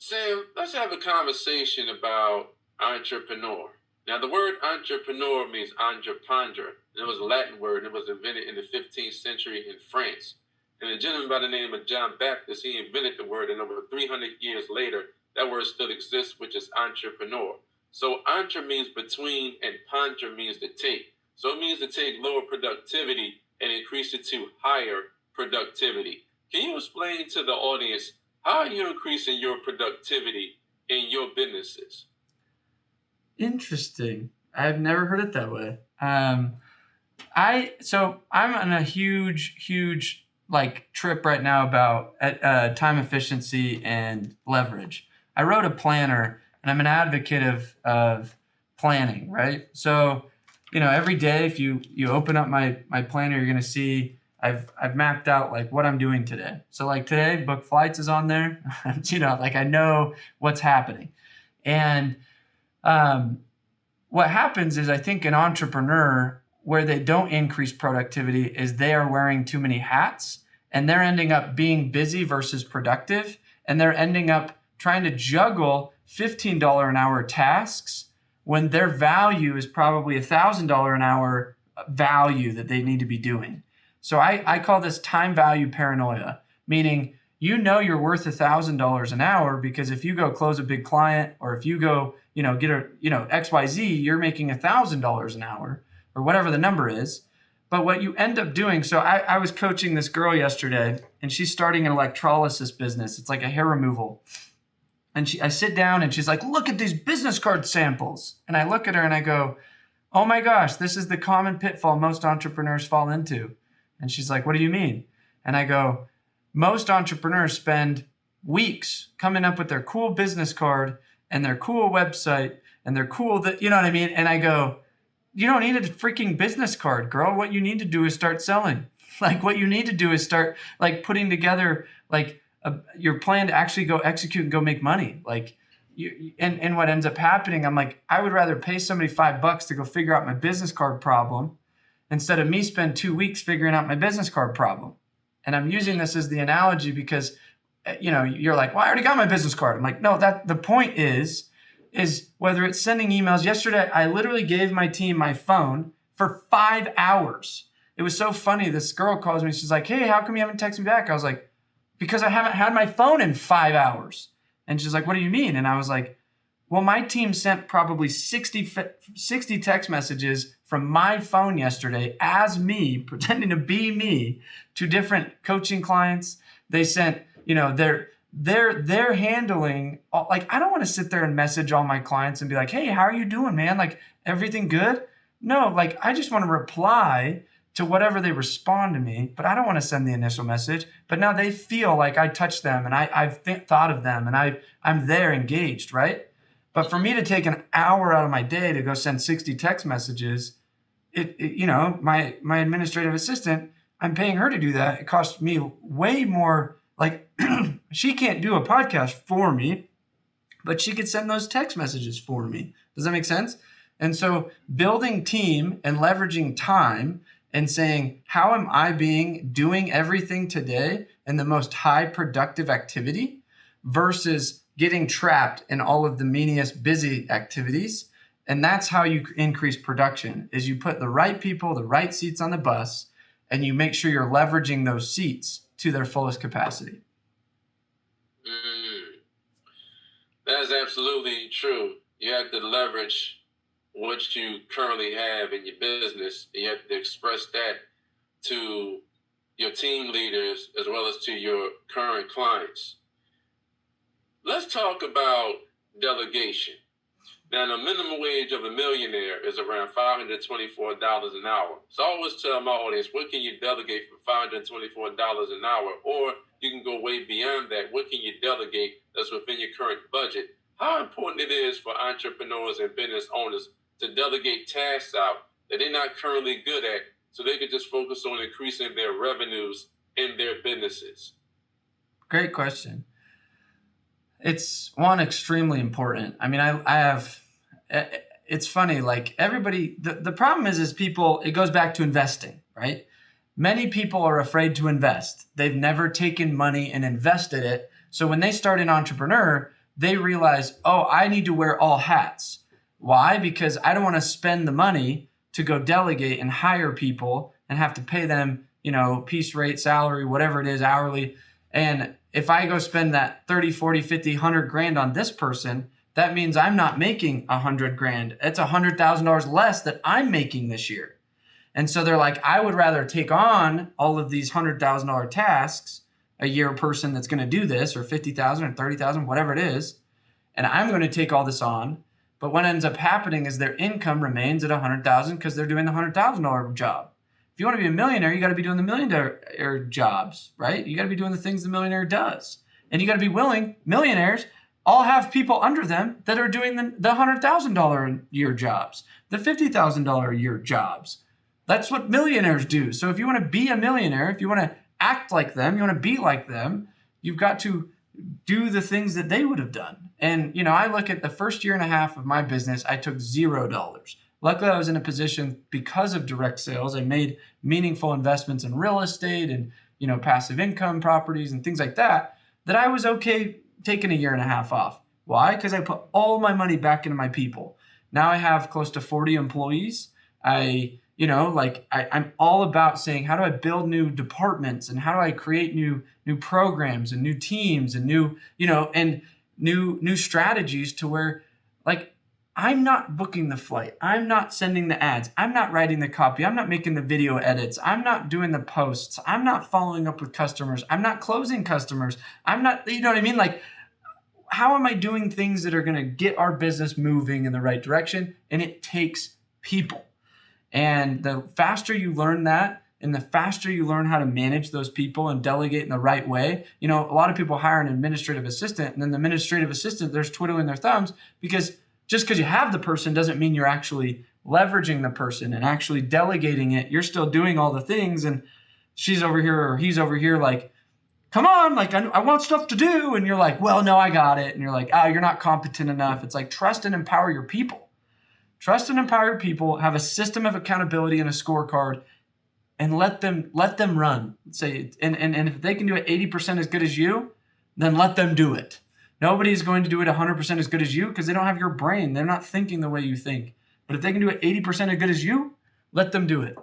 Sam, let's have a conversation about entrepreneur. Now, the word entrepreneur means entreprendre. It was a Latin word. It was invented in the 15th century in France. And a gentleman by the name of John Baptist, he invented the word, and over 300 years later, that word still exists, which is entrepreneur. So entre means between, and ponder means to take. So it means to take lower productivity and increase it to higher productivity. Can you explain to the audience how are you increasing your productivity in your businesses? Interesting. I've never heard it that way. I'm on a huge like trip right now about time efficiency and leverage. I wrote a planner, and I'm an advocate of planning, right? So, every day if you open up my planner, you're gonna see I've mapped out like what I'm doing today. So like today, book flights is on there. Like I know what's happening. And what happens is I think an entrepreneur where they don't increase productivity is they are wearing too many hats, and they're ending up being busy versus productive. And they're ending up trying to juggle $15 an hour tasks when their value is probably $1,000 an hour value that they need to be doing. So I call this time value paranoia, meaning you're worth $1,000 an hour because if you go close a big client, or if you go get a XYZ, you're making $1,000 an hour or whatever the number is. But what you end up doing, so I was coaching this girl yesterday, and she's starting an electrolysis business. It's like a hair removal. And I sit down and she's like, look at these business card samples. And I look at her and I go, oh my gosh, this is the common pitfall most entrepreneurs fall into. And she's like, what do you mean? And I go, most entrepreneurs spend weeks coming up with their cool business card and their cool website and their cool, you know what I mean? And I go, you don't need a freaking business card, girl. What you need to do is start selling. Like what you need to do is start like putting together like your plan to actually go execute and go make money. Like and what ends up happening, I'm like, I would rather pay somebody $5 to go figure out my business card problem instead of me spend 2 weeks figuring out my business card problem. And I'm using this as the analogy because, you're like, well, I already got my business card. I'm like, no, the point is whether it's sending emails. Yesterday, I literally gave my team my phone for 5 hours. It was so funny. This girl calls me. She's like, hey, how come you haven't texted me back? I was like, because I haven't had my phone in 5 hours. And she's like, what do you mean? And I was like, well, my team sent probably 60 text messages from my phone yesterday as me, pretending to be me, to different coaching clients. They sent, they're handling, like, I don't want to sit there and message all my clients and be like, hey, how are you doing, man? Like, everything good? No, like, I just want to reply to whatever they respond to me, but I don't want to send the initial message. But now they feel like I touched them and I've thought of them and I'm there engaged, right? But for me to take an hour out of my day to go send 60 text messages, my administrative assistant, I'm paying her to do that. It costs me way more. Like she can't do a podcast for me, but she could send those text messages for me. Does that make sense? And so building team and leveraging time and saying, how am I doing everything today in the most high productive activity versus getting trapped in all of the meanest busy activities. And that's how you increase production, is you put the right people, the right seats on the bus, and you make sure you're leveraging those seats to their fullest capacity. That is absolutely true. You have to leverage what you currently have in your business. You have to express that to your team leaders as well as to your current clients. Let's talk about delegation. Now, the minimum wage of a millionaire is around $524 an hour. So I always tell my audience, what can you delegate for $524 an hour? Or you can go way beyond that. What can you delegate that's within your current budget? How important it is for entrepreneurs and business owners to delegate tasks out that they're not currently good at so they can just focus on increasing their revenues in their businesses? Great question. It's one, extremely important. I mean, it's funny, like everybody, the problem is people, it goes back to investing, right? Many people are afraid to invest. They've never taken money and invested it. So when they start an entrepreneur, they realize, oh, I need to wear all hats. Why? Because I don't want to spend the money to go delegate and hire people and have to pay them, piece rate, salary, whatever it is, hourly. And if I go spend that 30, 40, 50, 100 grand on this person, that means I'm not making 100 grand. It's $100,000 less that I'm making this year. And so they're like, I would rather take on all of these $100,000 tasks a year person that's going to do this, or 50,000 or 30,000, whatever it is. And I'm going to take all this on. But what ends up happening is their income remains at 100,000 because they're doing the $100,000 job. If you want to be a millionaire, you got to be doing the millionaire jobs, right? You got to be doing the things the millionaire does. And you got to be willing, millionaires all have people under them that are doing the $100,000 a year jobs, the $50,000 a year jobs. That's what millionaires do. So if you want to be a millionaire, if you want to act like them, you want to be like them, you've got to do the things that they would have done. And, I look at the first year and a half of my business, I took $0. Luckily, I was in a position because of direct sales. I made meaningful investments in real estate and, passive income properties and things like that I was okay taking a year and a half off. Why? Because I put all my money back into my people. Now I have close to 40 employees. I'm all about saying, how do I build new departments and how do I create new programs and new teams and new strategies to where, like, I'm not booking the flight. I'm not sending the ads. I'm not writing the copy. I'm not making the video edits. I'm not doing the posts. I'm not following up with customers. I'm not closing customers. I'm not, you know what I mean? Like, how am I doing things that are going to get our business moving in the right direction? And it takes people. And the faster you learn that, and the faster you learn how to manage those people and delegate in the right way, a lot of people hire an administrative assistant, and then the administrative assistant, there's twiddling their thumbs, because just because you have the person doesn't mean you're actually leveraging the person and actually delegating it. You're still doing all the things, and she's over here or he's over here like, come on, like, I want stuff to do. And you're like, well, no, I got it. And you're like, you're not competent enough. It's like, trust and empower your people. Trust and empower your people, have a system of accountability and a scorecard, and let them run. Say, and if they can do it 80% as good as you, then let them do it. Nobody's going to do it 100% as good as you because they don't have your brain. They're not thinking the way you think. But if they can do it 80% as good as you, let them do it.